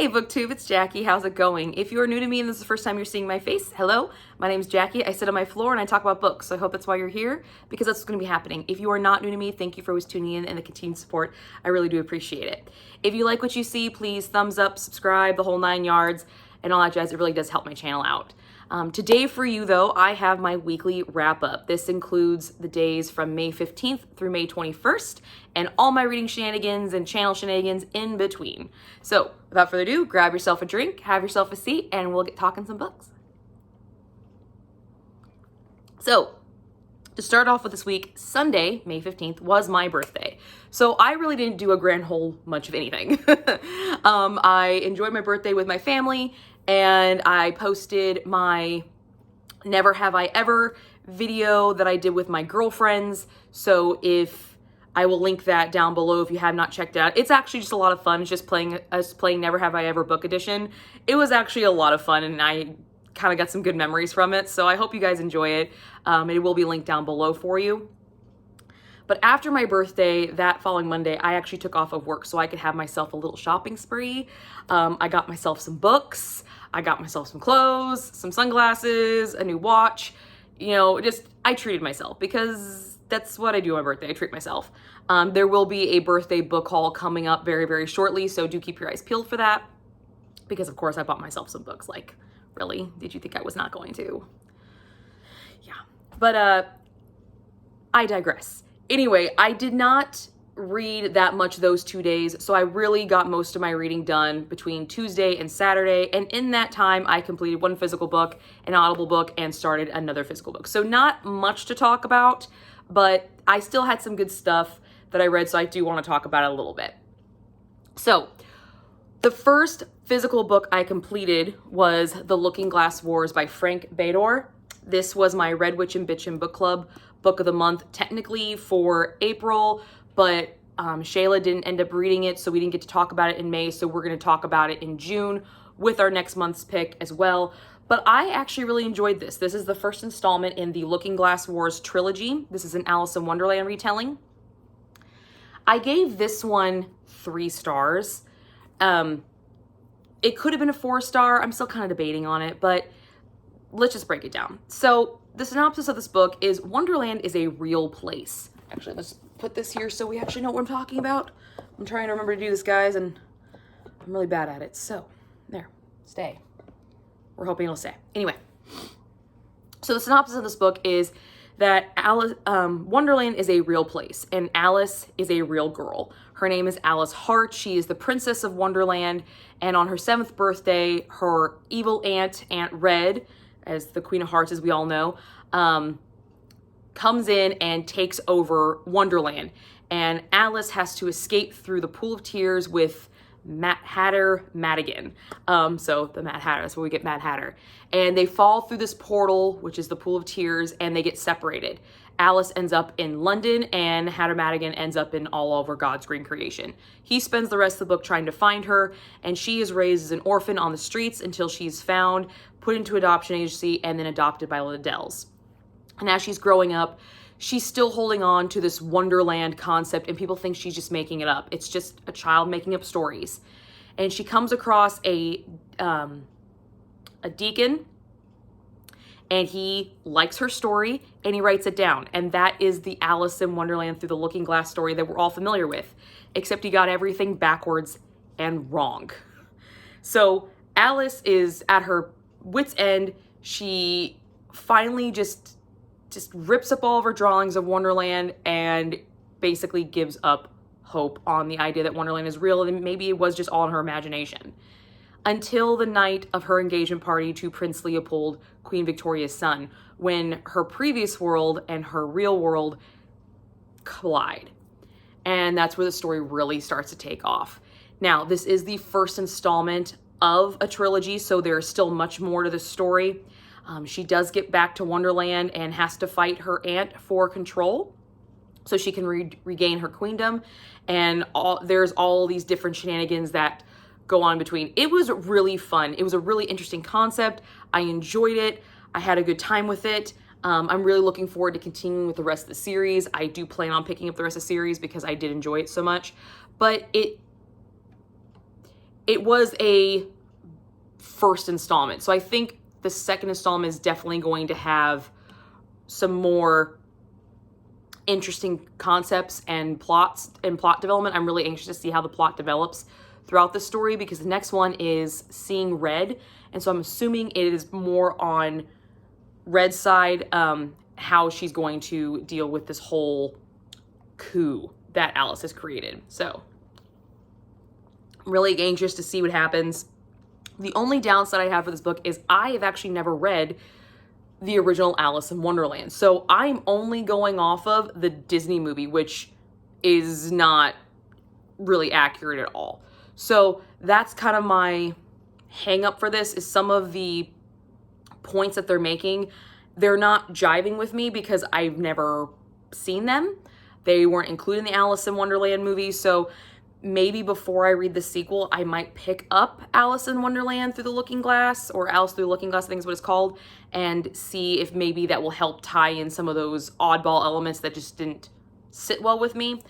Hey BookTube, it's Jackie. How's it going? If you are new to me and this is the first time you're seeing my face, hello, my name is Jackie. I sit on my floor and I talk about books. So I hope that's why you're here, because that's what's going to be happening. If you are not new to me, thank you for always tuning in and the continued support. I really do appreciate it. If you like what you see, please thumbs up, subscribe, the whole 9 yards, and all that jazz. It really does help my channel out. Today for you though, I have my weekly wrap up. This includes the days from May 15th through May 21st and all my reading shenanigans and channel shenanigans in between. So without further ado, grab yourself a drink, have yourself a seat, and we'll get talking some books. So to start off with this week, Sunday, May 15th, was my birthday. So I really didn't do a grand whole much of anything. I enjoyed my birthday with my family, and I posted my Never Have I Ever video that I did with my girlfriends. So I will link that down below if you have not checked it out. It's actually just a lot of fun. It's just playing Never Have I Ever book edition. It was actually a lot of fun, and I kind of got some good memories from it. So I hope you guys enjoy it. It will be linked down below for you. But after my birthday, that following Monday, I actually took off of work so I could have myself a little shopping spree. I got myself some books. I got myself some clothes, some sunglasses, a new watch. You know, I treated myself because that's what I do on my birthday. I treat myself. There will be a birthday book haul coming up very, very shortly. So do keep your eyes peeled for that. Because of course I bought myself some books. Like, really? Did you think I was not going to? Yeah. But I digress. Anyway, I did not read that much those 2 days, so I really got most of my reading done between Tuesday and Saturday, and in that time, I completed 1 physical book, an Audible book, and started another physical book. So not much to talk about, but I still had some good stuff that I read, so I do want to talk about it a little bit. So, the first physical book I completed was The Looking Glass Wars by Frank Beddor. This was my Red Witch and Bitchin' book club book of the month, technically for April, but Shayla didn't end up reading it, so we didn't get to talk about it in May, so we're going to talk about it in June with our next month's pick as well. But I actually really enjoyed this. This is the first installment in the Looking Glass Wars trilogy. This is an Alice in Wonderland retelling. I gave this one 3 stars. It could have been a 4-star. I'm still kind of debating on it, but let's just break it down. So the synopsis of this book is Wonderland is a real place. Actually, let's put this here so we actually know what I'm talking about. I'm trying to remember to do this, guys, and I'm really bad at it. So, there, stay. We're hoping it'll stay. Anyway, so the synopsis of this book is that Wonderland is a real place, and Alice is a real girl. Her name is Alice Hart. She is the princess of Wonderland, and on her 7th birthday, her evil aunt, Aunt Red, as the Queen of Hearts, as we all know, comes in and takes over Wonderland. And Alice has to escape through the Pool of Tears with Mad Hatter Madigan. So the Mad Hatter, that's where we get Mad Hatter. And they fall through this portal, which is the Pool of Tears, and they get separated. Alice ends up in London, and Hatter Madigan ends up in all over God's green creation. He spends the rest of the book trying to find her, and she is raised as an orphan on the streets until she's found, put into adoption agency, and then adopted by Liddells. And as she's growing up, she's still holding on to this Wonderland concept, and people think she's just making it up. It's just a child making up stories. And she comes across a deacon, and he likes her story, and he writes it down. And that is the Alice in Wonderland Through the Looking Glass story that we're all familiar with, except he got everything backwards and wrong. So Alice is at her wit's end. She finally just rips up all of her drawings of Wonderland and basically gives up hope on the idea that Wonderland is real, and maybe it was just all in her imagination. Until the night of her engagement party to Prince Leopold, Queen Victoria's son, when her previous world and her real world collide. And that's where the story really starts to take off. Now, this is the first installment of a trilogy, so there's still much more to the story. She does get back to Wonderland and has to fight her aunt for control so she can regain her queendom. And there's all these different shenanigans that go on between. It was really fun. It was a really interesting concept. I enjoyed it. I had a good time with it. I'm really looking forward to continuing with the rest of the series. I do plan on picking up the rest of the series because I did enjoy it so much. But it it was a first installment. So I think the second installment is definitely going to have some more interesting concepts and plots and plot development. I'm really anxious to see how the plot develops throughout the story, because the next one is Seeing Red. And so I'm assuming it is more on Red's side, how she's going to deal with this whole coup that Alice has created. So I'm really anxious to see what happens. The only downside I have for this book is I have actually never read the original Alice in Wonderland. So I'm only going off of the Disney movie, which is not really accurate at all. So that's kind of my hang up for this, is some of the points that they're making, they're not jiving with me because I've never seen them. They weren't included in the Alice in Wonderland movie. So maybe before I read the sequel, I might pick up Alice in Wonderland Through the Looking Glass, or Alice Through the Looking Glass, I think is what it's called, and see if maybe that will help tie in some of those oddball elements that just didn't sit well with me.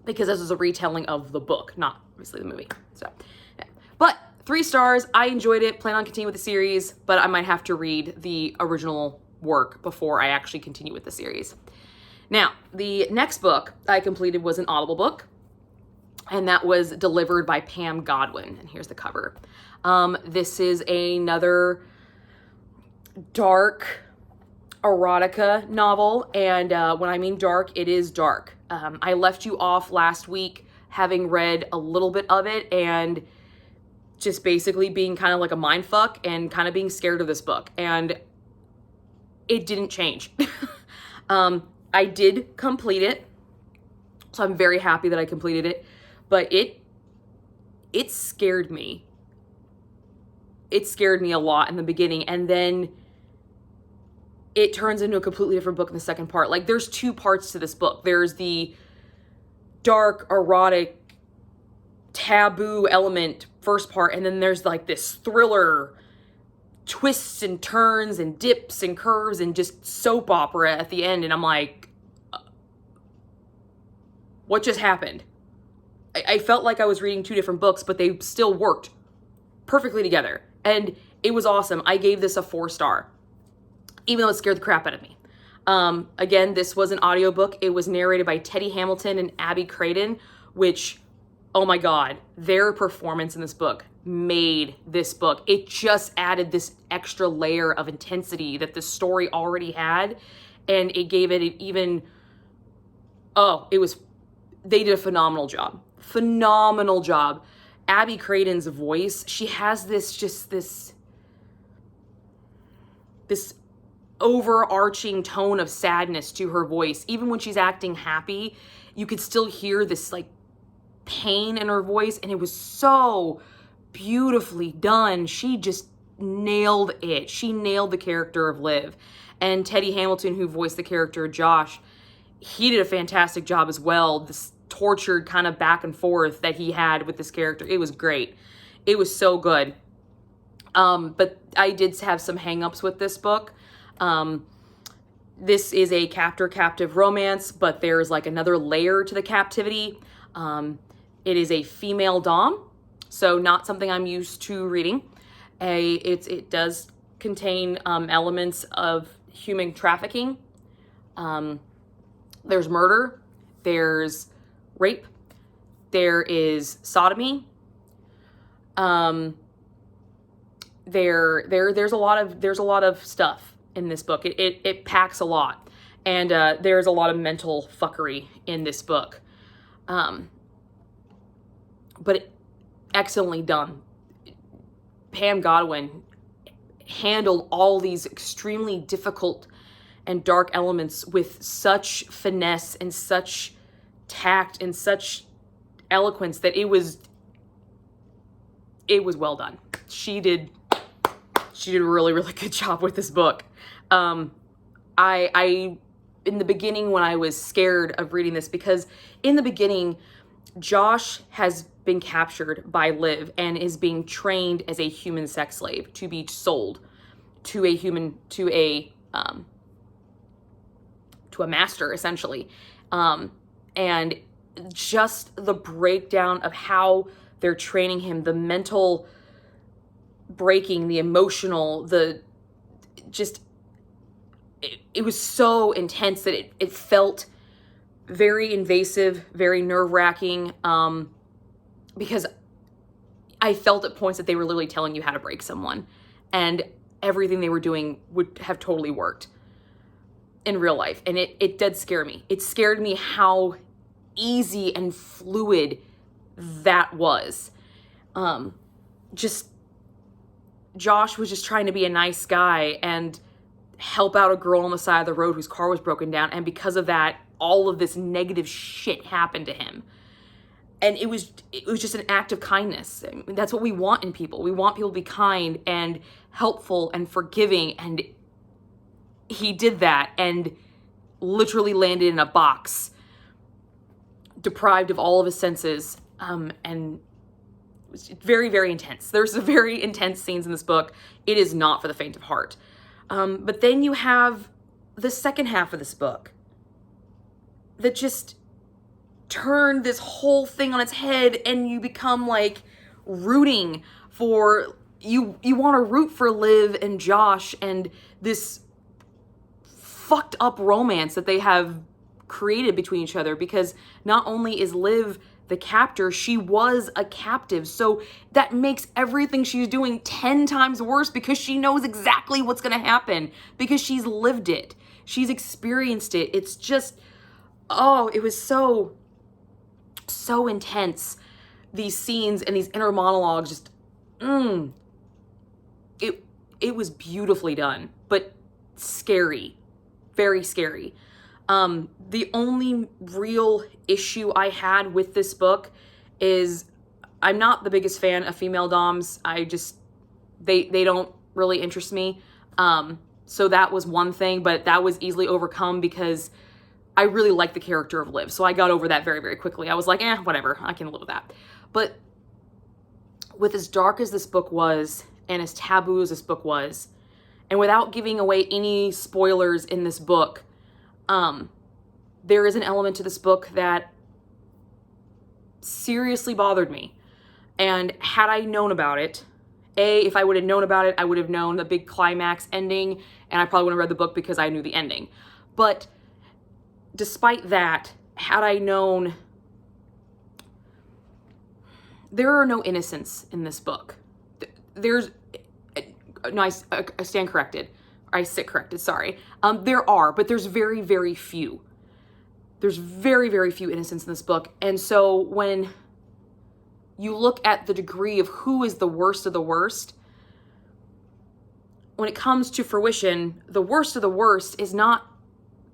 Because this is a retelling of the book, not obviously the movie. So, yeah. But 3 stars, I enjoyed it, plan on continuing with the series, but I might have to read the original work before I actually continue with the series. Now, the next book I completed was an Audible book, and that was Delivered by Pam Godwin. And here's the cover. This is another dark erotica novel. And when I mean dark, it is dark. I left you off last week having read a little bit of it and just basically being kind of like a mind fuck and kind of being scared of this book. And it didn't change. I did complete it. So I'm very happy that I completed it. But it scared me. It scared me a lot in the beginning. And then it turns into a completely different book in the second part. Like, there's 2 parts to this book. There's the dark, erotic, taboo element first part. And then there's like this thriller, twists and turns and dips and curves and just soap opera at the end. And I'm like, what just happened? I felt like I was reading 2 different books, but they still worked perfectly together. And it was awesome. I gave this a 4-star, even though it scared the crap out of me. Again, this was an audiobook. It was narrated by Teddy Hamilton and Abby Craden, which, oh my God, their performance in this book made this book. It just added this extra layer of intensity that the story already had. And it gave it an even, they did a phenomenal job. Phenomenal job. Abby Craden's voice, she has this overarching tone of sadness to her voice. Even when she's acting happy, you could still hear this like pain in her voice, and it was so beautifully done. She just nailed it. She nailed the character of Liv. And Teddy Hamilton, who voiced the character Josh, he did a fantastic job as well. This tortured kind of back and forth that he had with this character. It was great. It was so good. But I did have some hangups with this book. This is a captor-captive romance, but there's like another layer to the captivity. It is a female dom, so not something I'm used to reading. It does contain elements of human trafficking. There's murder. There's rape. There is sodomy. There's a lot of stuff in this book. It packs a lot, and there's a lot of mental fuckery in this book. But excellently done. Pam Godwin handled all these extremely difficult and dark elements with such finesse and such tact and such eloquence that it was well done. She did a really, really good job with this book. I in the beginning, when I was scared of reading this, because in the beginning, Josh has been captured by Liv and is being trained as a human sex slave to be sold to a master, essentially. And just the breakdown of how they're training him, the mental breaking, the emotional, it was so intense that it felt very invasive, very nerve-wracking, because I felt at points that they were literally telling you how to break someone, and everything they were doing would have totally worked in real life. And it did scare me. It scared me how easy and fluid that was. Just Josh was just trying to be a nice guy and help out a girl on the side of the road whose car was broken down, and because of that, all of this negative shit happened to him. And it was just an act of kindness. I mean, that's what we want in people. We want people to be kind and helpful and forgiving, and he did that and literally landed in a box, deprived of all of his senses, and it was very, very intense. There's some very intense scenes in this book. It is not for the faint of heart. But then you have the second half of this book that just turned this whole thing on its head, and you become like rooting for, you want to root for Liv and Josh and this fucked up romance that they have created between each other, because not only is Liv the captor, she was a captive. So that makes everything she's doing 10 times worse, because she knows exactly what's going to happen, because she's lived it. She's experienced it. It's just, oh, it was so intense. These scenes and these inner monologues, just, it was beautifully done, but scary, very scary. The only real issue I had with this book is I'm not the biggest fan of female doms. They don't really interest me. So that was one thing, but that was easily overcome because I really like the character of Liv. So I got over that very, very quickly. I was like, whatever, I can live with that. But with as dark as this book was, and as taboo as this book was, and without giving away any spoilers in this book, there is an element to this book that seriously bothered me. And had I known about it, if I would have known about it, I would have known the big climax ending, and I probably wouldn't have read the book because I knew the ending. But despite that, had I known, there are no innocents in this book. There's, no, I stand corrected. I sit corrected, sorry. There are, but there's very, very few. There's very, very few innocents in this book. And so when you look at the degree of who is the worst of the worst, when it comes to fruition, the worst of the worst is not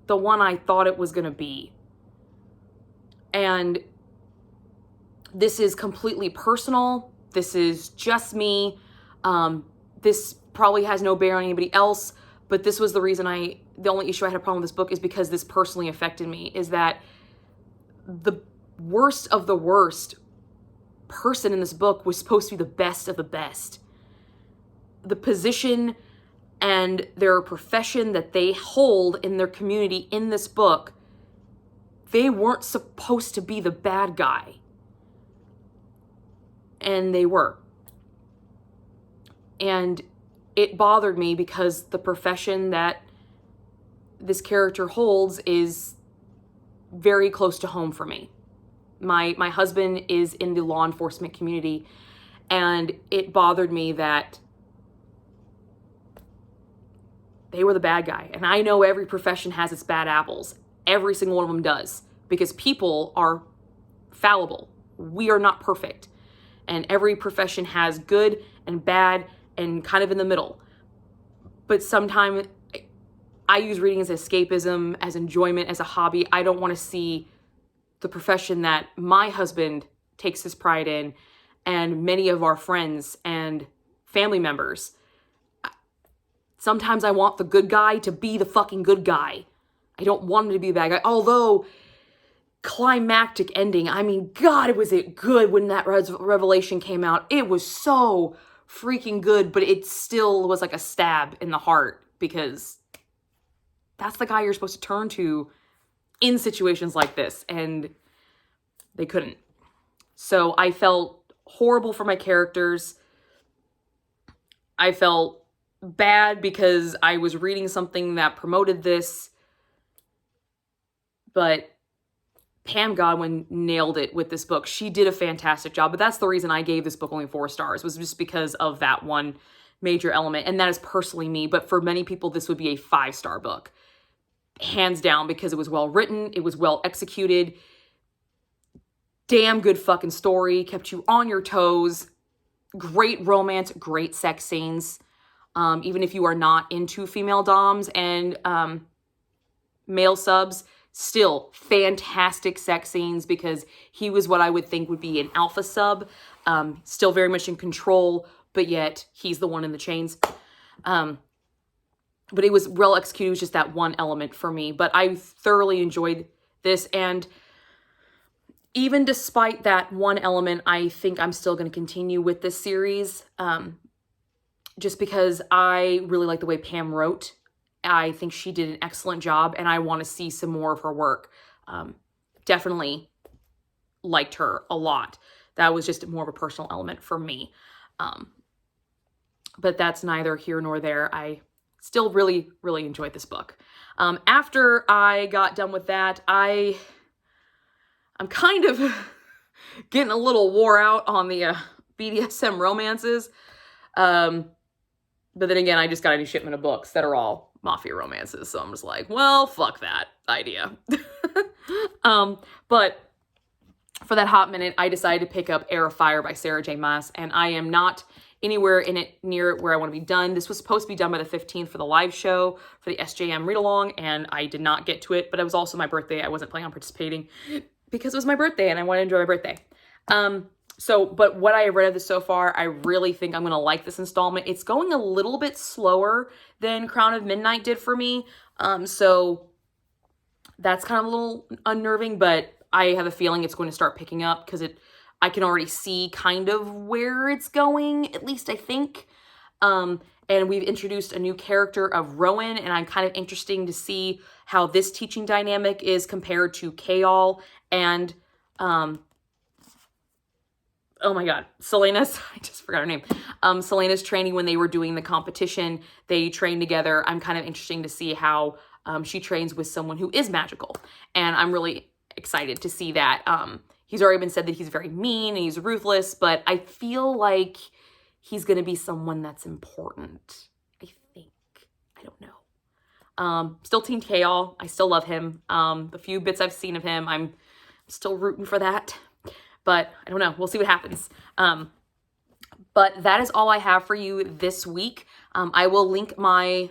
the one I thought it was going to be. And this is completely personal. This is just me. This probably has no bearing on anybody else, but this was the reason the only issue I had a problem with this book is because this personally affected me, is that the worst of the worst person in this book was supposed to be the best of the best. The position and their profession that they hold in their community in this book, they weren't supposed to be the bad guy. And they were. And it bothered me because the profession that this character holds is very close to home for me. My husband is in the law enforcement community, and it bothered me that they were the bad guy. And I know every profession has its bad apples. Every single one of them does, because people are fallible. We are not perfect. And every profession has good and bad and kind of in the middle. But sometimes I use reading as escapism, as enjoyment, as a hobby. I don't want to see the profession that my husband takes his pride in, and many of our friends and family members. Sometimes I want the good guy to be the fucking good guy. I don't want him to be the bad guy. Although, climactic ending. I mean, God, was it good when that revelation came out. It was so freaking good, but it still was like a stab in the heart, because that's the guy you're supposed to turn to in situations like this, and they couldn't. So I felt horrible for my characters. I felt bad because I was reading something that promoted this, but Pam Godwin nailed it with this book. She did a fantastic job, but that's the reason I gave this book only 4 stars, was just because of that one major element, and that is personally me, but for many people, this would be a 5-star book. Hands down, because it was well written, it was well executed, damn good fucking story, kept you on your toes, great romance, great sex scenes. Even if you are not into female doms and male subs, still fantastic sex scenes, because he was what I would think would be an alpha sub, still very much in control, but yet he's the one in the chains. But it was well executed. It was just that one element for me, but I thoroughly enjoyed this. And even despite that one element, I think I'm still going to continue with this series, just because I really like the way Pam wrote. I think she did an excellent job, and I want to see some more of her work. Definitely liked her a lot. That was just more of a personal element for me. But that's neither here nor there. I still really, really enjoyed this book. After I got done with that, I'm kind of getting a little wore out on the BDSM romances. But then again, I just got a new shipment of books that are all mafia romances. So I'm just like, well, fuck that idea. But for that hot minute, I decided to pick up Heir by Sarah J. Maas, and I am not anywhere in it near where I want to be done. This was supposed to be done by the 15th for the live show for the SJM read-along, and I did not get to it, but it was also my birthday. I wasn't planning on participating because it was my birthday and I wanted to enjoy my birthday. But what I have read of this so far, I really think I'm going to like this installment. It's going a little bit slower than Crown of Midnight did for me. So that's kind of a little unnerving, but I have a feeling it's going to start picking up because I can already see kind of where it's going, at least I think. And we've introduced a new character of Rowan, and I'm kind of interested to see how this teaching dynamic is compared to Kayal and, oh my God, Selena's, I just forgot her name. Selena's training when they were doing the competition, they trained together. I'm kind of interested to see how she trains with someone who is magical. And I'm really excited to see that. He's already been said that he's very mean and he's ruthless, but I feel like he's going to be someone that's important. I think. I don't know. Still Team Kayal. I still love him. The few bits I've seen of him, I'm still rooting for that. But I don't know. We'll see what happens. But that is all I have for you this week. I will link my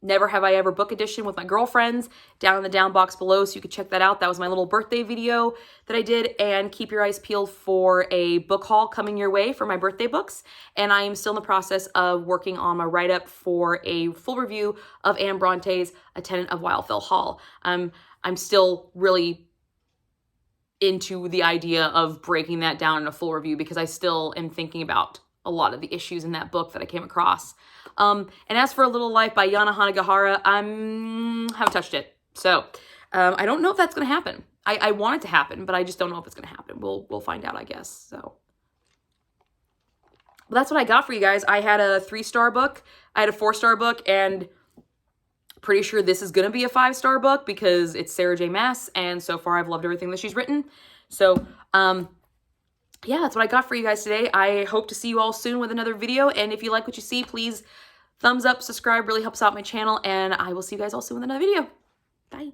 Never Have I Ever book edition with my girlfriends down in the down box below, so you can check that out. That was my little birthday video that I did, and keep your eyes peeled for a book haul coming your way for my birthday books. And I am still in the process of working on my write-up for a full review of Anne Bronte's A Tenant of Wildfell Hall. I'm still really into the idea of breaking that down in a full review because I still am thinking about a lot of the issues in that book that I came across. And as for A Little Life by Yana Hanagahara, I haven't touched it. So I don't know if that's going to happen. I want it to happen, but I just don't know if it's going to happen. We'll find out, I guess. So, well, that's what I got for you guys. I had a 3-star book. I had a 4-star book, and pretty sure this is going to be a 5-star book because it's Sarah J. Maas, and so far I've loved everything that she's written. So, yeah, that's what I got for you guys today. I hope to see you all soon with another video, and if you like what you see, please thumbs up, subscribe, really helps out my channel, and I will see you guys all soon with another video. Bye.